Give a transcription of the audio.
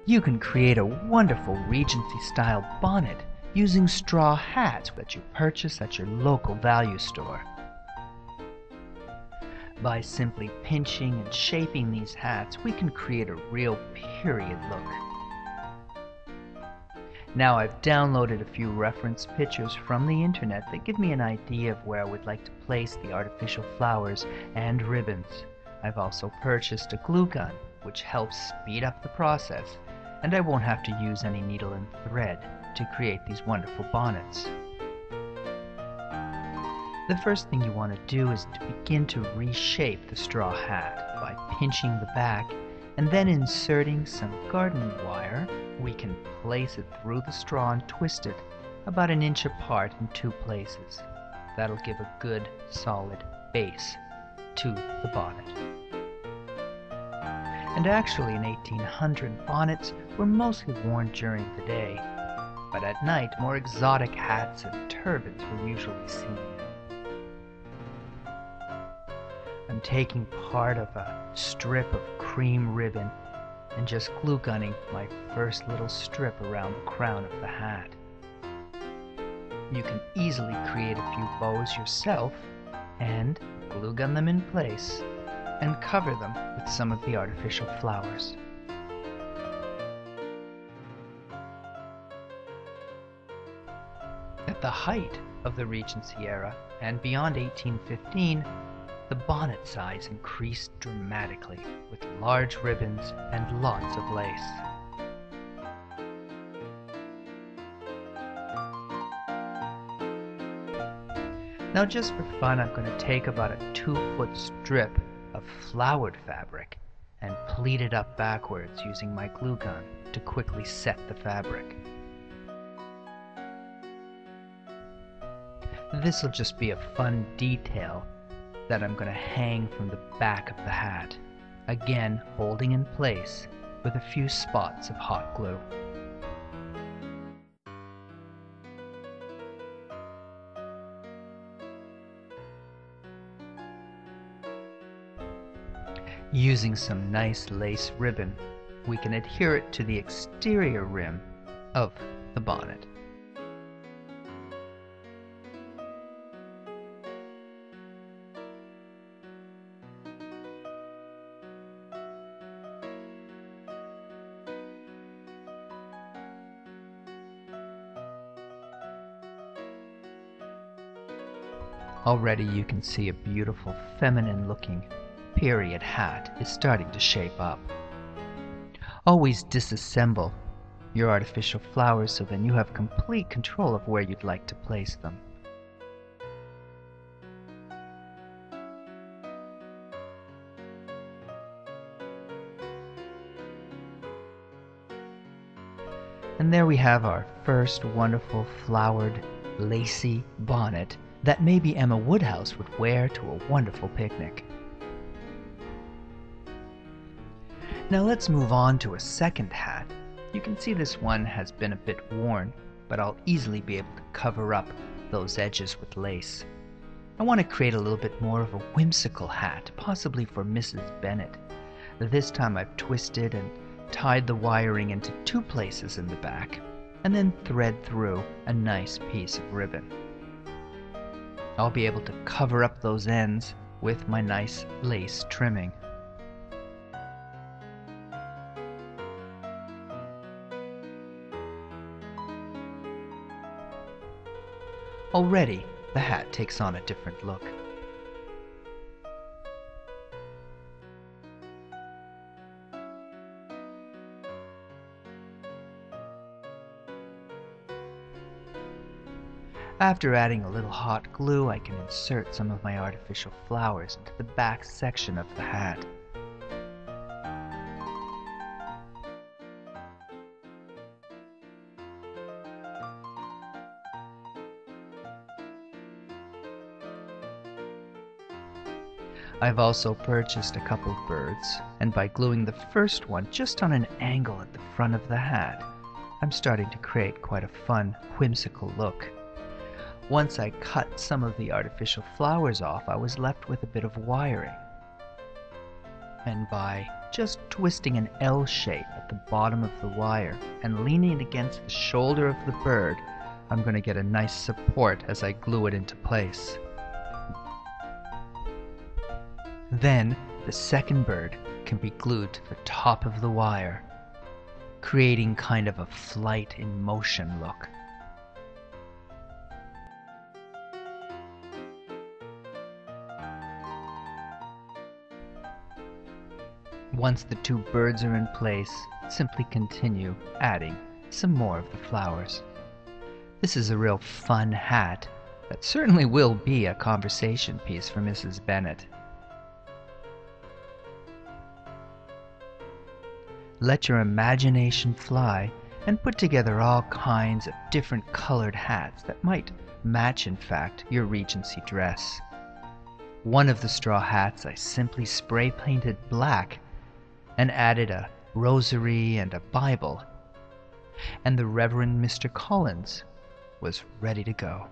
You can create a wonderful Regency-style bonnet using straw hats that you purchase at your local value store. By simply pinching and shaping these hats, we can create a real period look. Now I've downloaded a few reference pictures from the internet that give me an idea of where I would like to place the artificial flowers and ribbons. I've also purchased a glue gun, which helps speed up the process, and I won't have to use any needle and thread to create these wonderful bonnets. The first thing you want to do is to begin to reshape the straw hat by pinching the back and then inserting some garden wire. We can place it through the straw and twist it about an inch apart in two places. That'll give a good solid base to the bonnet. And actually in 1800, bonnets were mostly worn during the day, but at night more exotic hats and turbans were usually seen. I'm taking part of a strip of cream ribbon and just glue gunning my first little strip around the crown of the hat. You can easily create a few bows yourself and glue gun them in place and cover them with some of the artificial flowers. At the height of the Regency era and beyond 1815, the bonnet size increased dramatically with large ribbons and lots of lace. Now just for fun, I'm going to take about a 2-foot strip of flowered fabric and pleat it up backwards using my glue gun to quickly set the fabric. This will just be a fun detail that I'm going to hang from the back of the hat, again holding in place with a few spots of hot glue. Using some nice lace ribbon, we can adhere it to the exterior rim of the bonnet. Already you can see a beautiful feminine looking period hat is starting to shape up. Always disassemble your artificial flowers so then you have complete control of where you'd like to place them. And there we have our first wonderful flowered lacy bonnet that maybe Emma Woodhouse would wear to a wonderful picnic. Now let's move on to a second hat. You can see this one has been a bit worn, but I'll easily be able to cover up those edges with lace. I want to create a little bit more of a whimsical hat, possibly for Mrs. Bennet. This time I've twisted and tied the wiring into two places in the back, and then thread through a nice piece of ribbon. I'll be able to cover up those ends with my nice lace trimming. Already, the hat takes on a different look. After adding a little hot glue, I can insert some of my artificial flowers into the back section of the hat. I've also purchased a couple of birds, and by gluing the first one just on an angle at the front of the hat, I'm starting to create quite a fun, whimsical look. Once I cut some of the artificial flowers off, I was left with a bit of wiring. And by just twisting an L shape at the bottom of the wire and leaning it against the shoulder of the bird, I'm going to get a nice support as I glue it into place. Then the second bird can be glued to the top of the wire, creating kind of a flight in motion look. Once the two birds are in place, simply continue adding some more of the flowers. This is a real fun hat that certainly will be a conversation piece for Mrs. Bennet. Let your imagination fly and put together all kinds of different colored hats that might match, in fact, your Regency dress. One of the straw hats I simply spray painted black and added a rosary and a Bible, and the Reverend Mr. Collins was ready to go.